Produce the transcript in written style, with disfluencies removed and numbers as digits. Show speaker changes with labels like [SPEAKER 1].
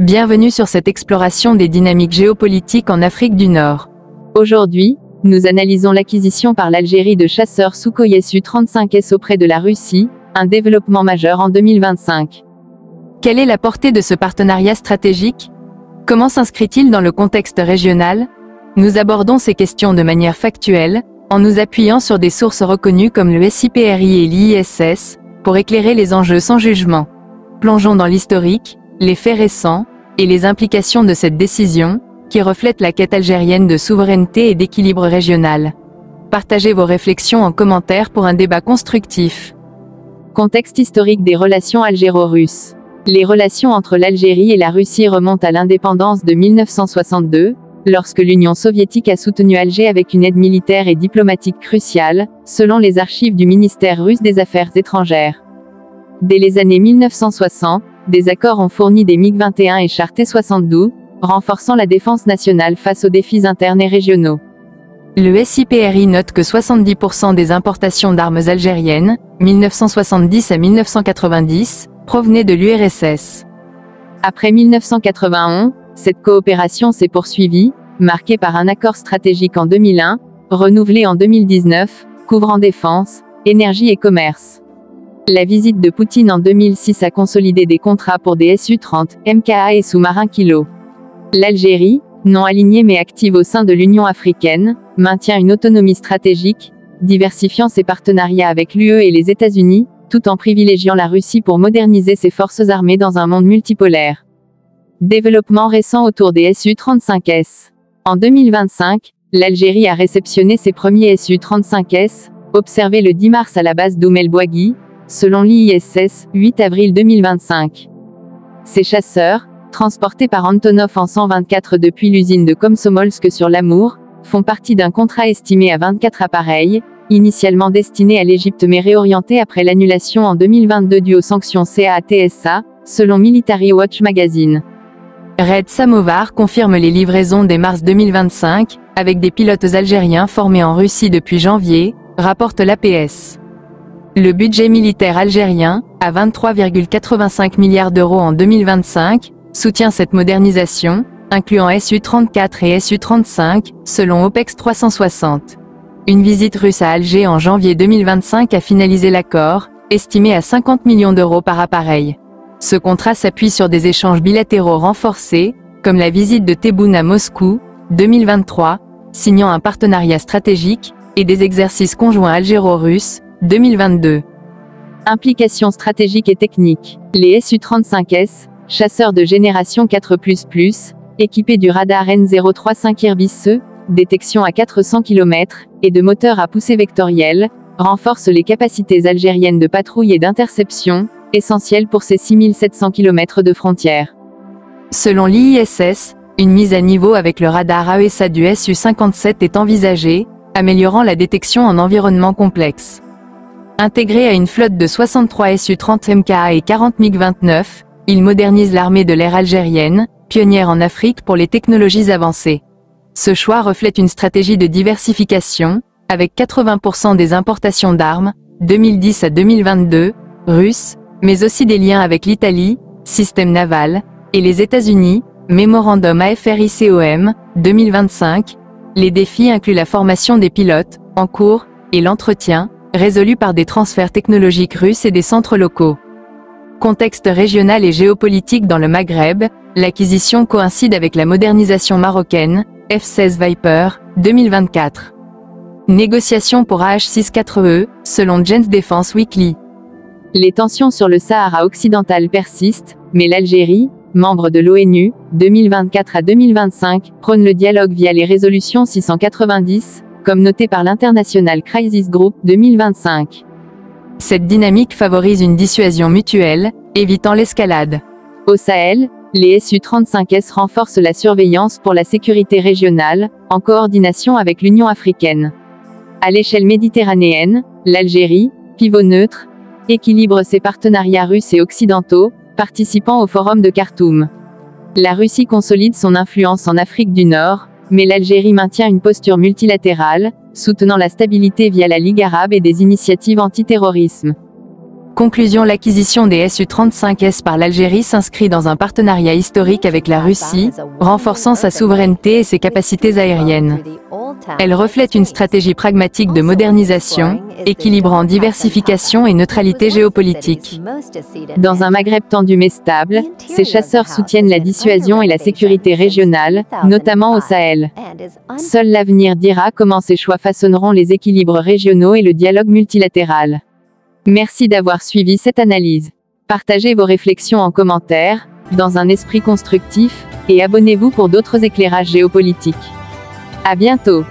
[SPEAKER 1] Bienvenue sur cette exploration des dynamiques géopolitiques en Afrique du Nord.
[SPEAKER 2] Aujourd'hui, nous analysons l'acquisition par l'Algérie de chasseurs Sukhoi Su-35S auprès de la Russie, un développement majeur en 2025.
[SPEAKER 1] Quelle est la portée de ce partenariat stratégique? Comment s'inscrit-il dans le contexte régional? Nous abordons ces questions de manière factuelle, en nous appuyant sur des sources reconnues comme le SIPRI et l'ISS, pour éclairer les enjeux sans jugement. Plongeons dans l'historique, les faits récents, et les implications de cette décision, qui reflète la quête algérienne de souveraineté et d'équilibre régional. Partagez vos réflexions en commentaire pour un débat constructif.
[SPEAKER 2] Contexte historique des relations algéro-russes. Les relations entre l'Algérie et la Russie remontent à l'indépendance de 1962, lorsque l'Union soviétique a soutenu Alger avec une aide militaire et diplomatique cruciale, selon les archives du ministère russe des Affaires étrangères. Dès les années 1960, des accords ont fourni des MiG-21 et chars T-72, renforçant la défense nationale face aux défis internes et régionaux.
[SPEAKER 1] Le SIPRI note que 70% des importations d'armes algériennes, 1970 à 1990, provenaient de l'URSS.
[SPEAKER 2] Après 1991, cette coopération s'est poursuivie, marquée par un accord stratégique en 2001, renouvelé en 2019, couvrant défense, énergie et commerce. La visite de Poutine en 2006 a consolidé des contrats pour des Su-30, MKA et sous-marins Kilo. L'Algérie, non alignée mais active au sein de l'Union africaine, maintient une autonomie stratégique, diversifiant ses partenariats avec l'UE et les États-Unis, tout en privilégiant la Russie pour moderniser ses forces armées dans un monde multipolaire. Développement récent autour des Su-35S. En 2025, l'Algérie a réceptionné ses premiers Su-35S, observés le 10 mars à la base d'Oum el-Bouaghi, selon l'ISS, 8 avril 2025. Ces chasseurs, transportés par Antonov en 124 depuis l'usine de Komsomolsk sur l'Amour, font partie d'un contrat estimé à 24 appareils, initialement destinés à l'Égypte mais réorientés après l'annulation en 2022 due aux sanctions CAATSA, selon Military Watch Magazine.
[SPEAKER 1] Red Samovar confirme les livraisons dès mars 2025, avec des pilotes algériens formés en Russie depuis janvier, rapporte l'APS. Le budget militaire algérien, à 23,85 milliards d'euros en 2025, soutient cette modernisation, incluant Su-34 et Su-35, selon OPEX 360. Une visite russe à Alger en janvier 2025 a finalisé l'accord, estimé à 50 millions d'euros par appareil. Ce contrat s'appuie sur des échanges bilatéraux renforcés, comme la visite de Tebboune à Moscou, 2023, signant un partenariat stratégique, et des exercices conjoints algéro-russes, 2022.
[SPEAKER 2] Implications stratégiques et techniques. Les Su-35S, chasseurs de génération 4++, équipés du radar N035 Irbis-E, détection à 400 km, et de moteurs à poussée vectorielle, renforcent les capacités algériennes de patrouille et d'interception, essentielles pour ces 6700 km de frontières.
[SPEAKER 1] Selon l'ISS, une mise à niveau avec le radar AESA du Su-57 est envisagée, améliorant la détection en environnement complexe. Intégré à une flotte de 63 Su-30 MKA et 40 MiG-29, il modernise l'armée de l'air algérienne, pionnière en Afrique pour les technologies avancées. Ce choix reflète une stratégie de diversification, avec 80% des importations d'armes, 2010 à 2022, russes, mais aussi des liens avec l'Italie, système naval, et les États-Unis, mémorandum AFRICOM, 2025. Les défis incluent la formation des pilotes, en cours, et l'entretien, résolu par des transferts technologiques russes et des centres locaux. Contexte régional et géopolitique dans le Maghreb, l'acquisition coïncide avec la modernisation marocaine, F-16 Viper, 2024. Négociations pour AH-64E, selon Gens Defense Weekly.
[SPEAKER 2] Les tensions sur le Sahara occidental persistent, mais l'Algérie, membre de l'ONU, 2024 à 2025, prône le dialogue via les résolutions 690, comme noté par l'International Crisis Group, 2025.
[SPEAKER 1] Cette dynamique favorise une dissuasion mutuelle, évitant l'escalade.
[SPEAKER 2] Au Sahel, les Su-35S renforcent la surveillance pour la sécurité régionale, en coordination avec l'Union africaine. À l'échelle méditerranéenne, l'Algérie, pivot neutre, équilibre ses partenariats russes et occidentaux, participant au Forum de Khartoum. La Russie consolide son influence en Afrique du Nord, mais l'Algérie maintient une posture multilatérale, soutenant la stabilité via la Ligue arabe et des initiatives antiterrorisme.
[SPEAKER 1] Conclusion: l'acquisition des Su-35S par l'Algérie s'inscrit dans un partenariat historique avec la Russie, renforçant sa souveraineté et ses capacités aériennes. Elle reflète une stratégie pragmatique de modernisation, équilibrant diversification et neutralité géopolitique.
[SPEAKER 2] Dans un Maghreb tendu mais stable, ces chasseurs soutiennent la dissuasion et la sécurité régionale, notamment au Sahel. Seul l'avenir dira comment ces choix façonneront les équilibres régionaux et le dialogue multilatéral. Merci d'avoir suivi cette analyse. Partagez vos réflexions en commentaire, dans un esprit constructif, et abonnez-vous pour d'autres éclairages géopolitiques. À bientôt.